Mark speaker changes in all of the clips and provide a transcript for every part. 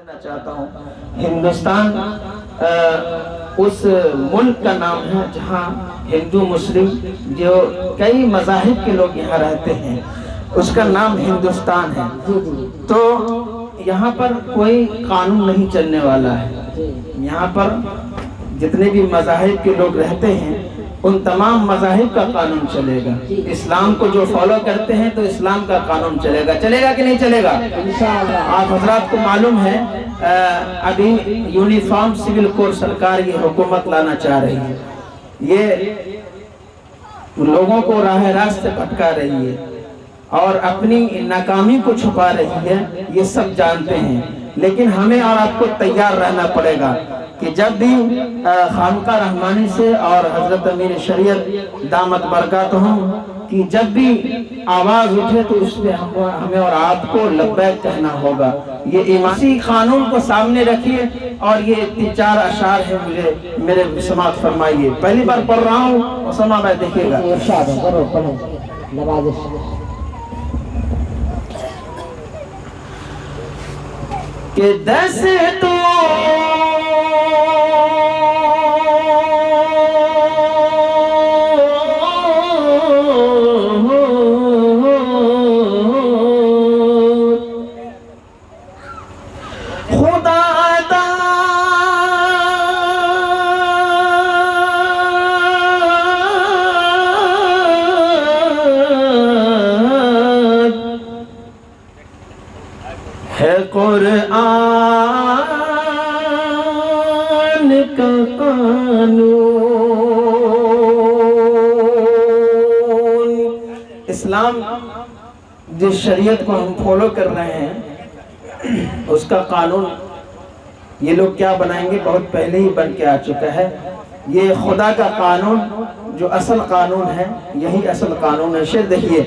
Speaker 1: دینا چاہتا ہوں ہندوستان اس ملک کا نام ہے جہاں ہندو مسلم جو کئی مذاہب کے لوگ یہاں رہتے ہیں، اس کا نام ہندوستان ہے۔ تو یہاں پر کوئی قانون نہیں چلنے والا ہے، یہاں پر جتنے بھی مذاہب کے لوگ رہتے ہیں ان تمام مذاہب کا قانون چلے گا۔ اسلام کو جو فالو کرتے ہیں تو اسلام کا قانون چلے گا کہ نہیں چلے گا؟ آپ حضرات کو معلوم ہے ابھی یونیفارم سول کوڈ سرکار یہ حکومت لانا چاہ رہی ہے، یہ لوگوں کو راہ راست بھٹکا رہی ہے اور اپنی ناکامی کو چھپا رہی ہے، یہ سب جانتے ہیں، لیکن ہمیں اور آپ کو تیار رہنا پڑے گا کہ جب بھی خانقاہ رحمانی سے اور حضرت امیر شریعت دامت برکاتہم کی جب بھی آواز اٹھے تو اس پہ ہمیں اور آپ کو لبیک کہنا ہوگا۔ یہ ایمانی قانون کو سامنے رکھیے اور یہ 4 اشعار ہیں، مجھے میرے سماعت فرمائیے، پہلی بار پڑھ رہا ہوں اور سماع میں دیکھیے گا۔ کہ دستور ہے قرآن کا قانون۔ اسلام جس شریعت کو ہم فالو کر رہے ہیں اس کا قانون یہ لوگ کیا بنائیں گے، بہت پہلے ہی بن کے آ چکا ہے۔ یہ خدا کا قانون جو اصل قانون ہے، یہی اصل قانون ہے۔ شعر دیکھیے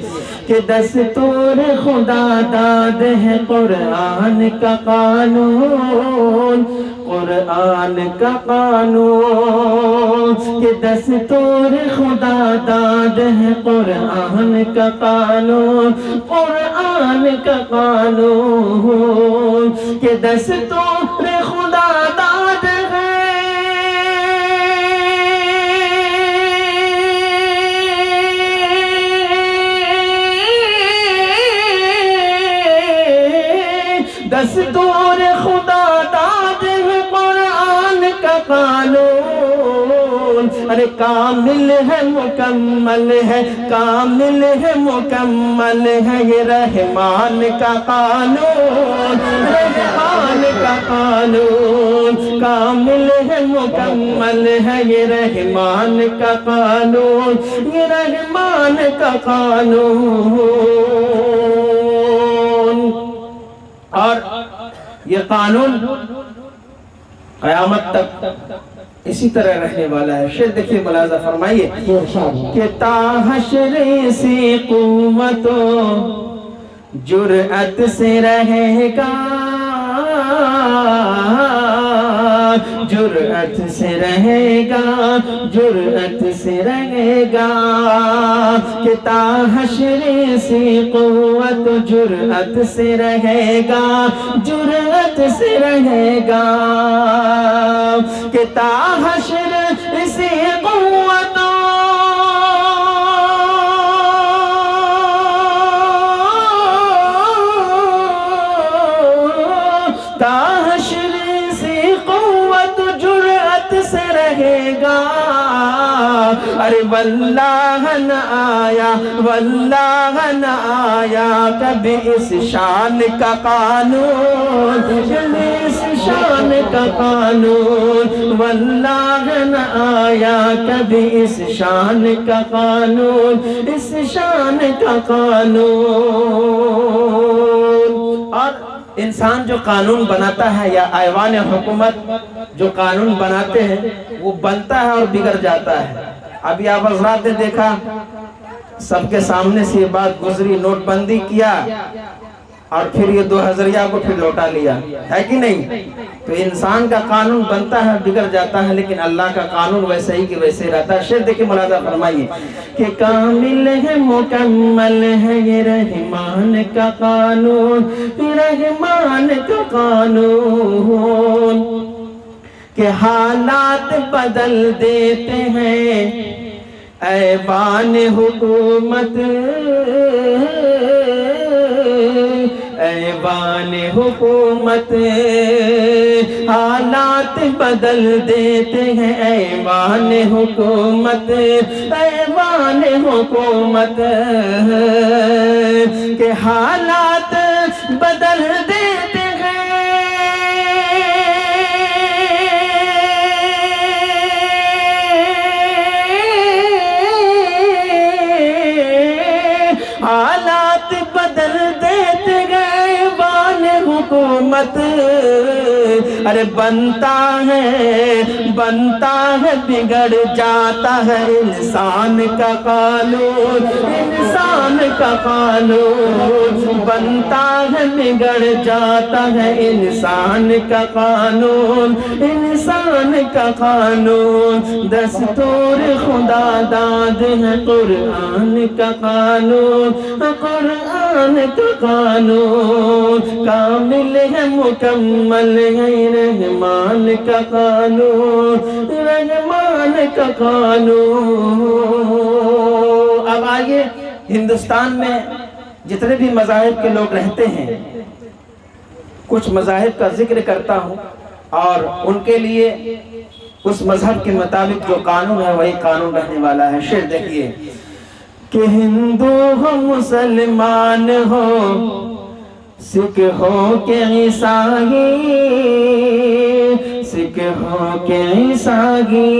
Speaker 1: کہ دستور خدا داد ہے قرآن کا قانون، قرآن کا قانون، کہ دستور خدا داد ہے قرآن کا قانون، قرآن کا قانون، کہ دستور خدا داد ہے دستور خدا داد ہے قرآن کا قانون، ارے کامل ہے مکمل ہے، کامل ہے مکمل ہے یہ رحمان کا قانون، رحمان کا قانون، کامل ہے مکمل ہے یہ رحمان کا قانون، یہ رحمان کا قانون۔ اور یہ قانون قیامت تک اسی طرح رہنے والا ہے۔ شعر دیکھیے، ملاحظہ فرمائیے کہ تا حشر اسی قوت و جرأت سے رہے گا، جرأت سے رہے گا، جرأت سے رہے گا، کہ تا حشر اسی قوت جرأت سے رہے گا، جرأت سے رہے گا، کہ تا حشر اسی قوت ارے واللہ نہ آیا، واللہ نہ آیا کبھی اس شان کا قانون، اس شان کا قانون، واللہ نہ آیا کبھی اس شان کا قانون، اس شان کا قانون۔ اور انسان جو قانون بناتا ہے یا ایوان حکومت جو قانون بناتے ہیں وہ بنتا ہے اور بگڑ جاتا ہے۔ ابھی آپ حضرات نے دیکھا، سب کے سامنے سے یہ بات گزری، نوٹ بندی کیا اور پھر یہ 2000 کو پھر لوٹا لیا، ہے کہ نہیں؟ تو انسان کا قانون بنتا ہے، بگڑ جاتا ہے، لیکن اللہ کا قانون ویسے ہی کہ ویسے رہتا ہے۔ شعر دیکھیں، ملاحظہ فرمائیے کہ کامل ہے، مکمل ہے یہ رحمان کا قانون، رحمان کا قانون، کہ حالات بدل دیتے ہیں ایوان حکومت، ایوان حکومت، حالات بدل دیتے ہیں ایوان حکومت، ایوان حکومت، کہ حالات بدل دیتے ہیں حالات بدل دیتے گئے بان حکومت، ارے بنتا ہے بگڑ جاتا ہے انسان کا قانون، انسان کا قانون، بنتا ہے بگڑ جاتا ہے انسان کا قانون، انسان کا قانون، دستور خدا داد ہے قرآن کا قانون، قرآن کا قانون، کامل ہے، مکمل ہے رحمان کا قانون، رحمان کا قانون۔ اب آئیے، ہندوستان میں جتنے بھی مذاہب کے لوگ رہتے ہیں، کچھ مذاہب کا ذکر کرتا ہوں اور ان کے لیے اس مذہب کے مطابق جو قانون ہے وہی قانون رہنے والا ہے۔ شعر دیکھیے کہ ہندو ہو، مسلمان ہو، سکھ ہو کہ عیسائی، سکھ ہو کہ عیسائی،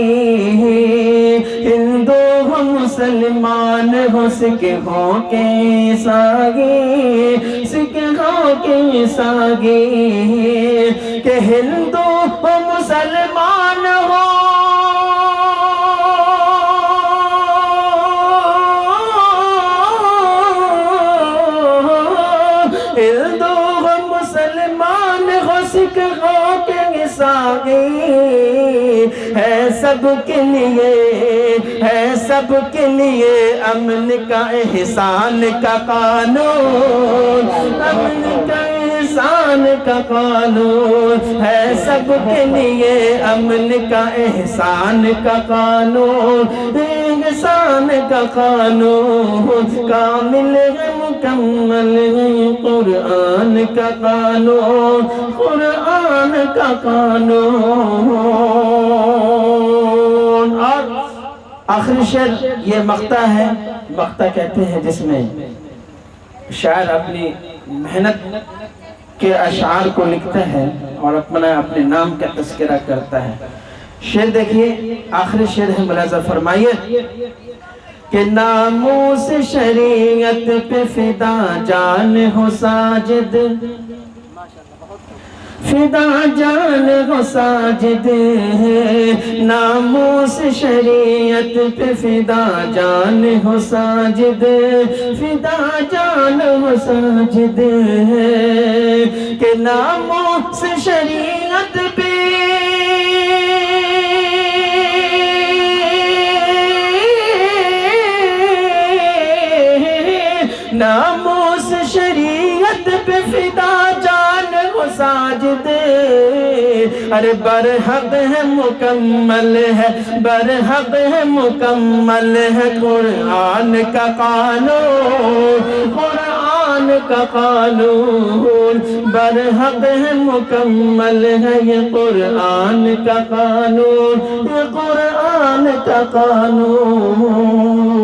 Speaker 1: ہندو ہو، مسلمان ہو، سکھ ہو کہ عیسائی، سکھ ہو کہ عیسائی، کہ ہندو ہو، مسلمان ہو، ہندو ہو، مسلمان ہو، سکھ ہو کہ عیسائی، ہے سب کے لیے، ہے سب کے لیے امن کا احسان کا قانون، امن کا احسان کا قانون، ہے سب کے لیے امن کا احسان کا قانون، احسان کا قانون، کامل ہے، مکمل ہے قرآن کا قانون، قرآن کا قانون۔ اور آخری شعر یہ مقطع ہے، مقطع کہتے ہیں جس میں شاعر اپنی محنت کے اشعار کو لکھتا ہے اور اپنے نام کا تذکرہ کرتا ہے۔ شعر دیکھیے، آخری شعر ہے، ملاحظہ فرمائیے کہ ناموس شریعت پہ فدا جان ہو ساجد، فدا جان ہو ساجد، ناموس شریعت پہ فدا جان ہو ساجد، فدا جان ہو ساجد، کہ ناموس شریعت پہ ناموس شریعت پہ فدا جان ہو ساجد، ارے برحق ہے، مکمل ہے، برحق ہے، مکمل ہے قرآن کا قانون، قرآن کا قانون، برحق ہے، مکمل ہے یہ قرآن کا قانون، یہ قرآن کا قانون۔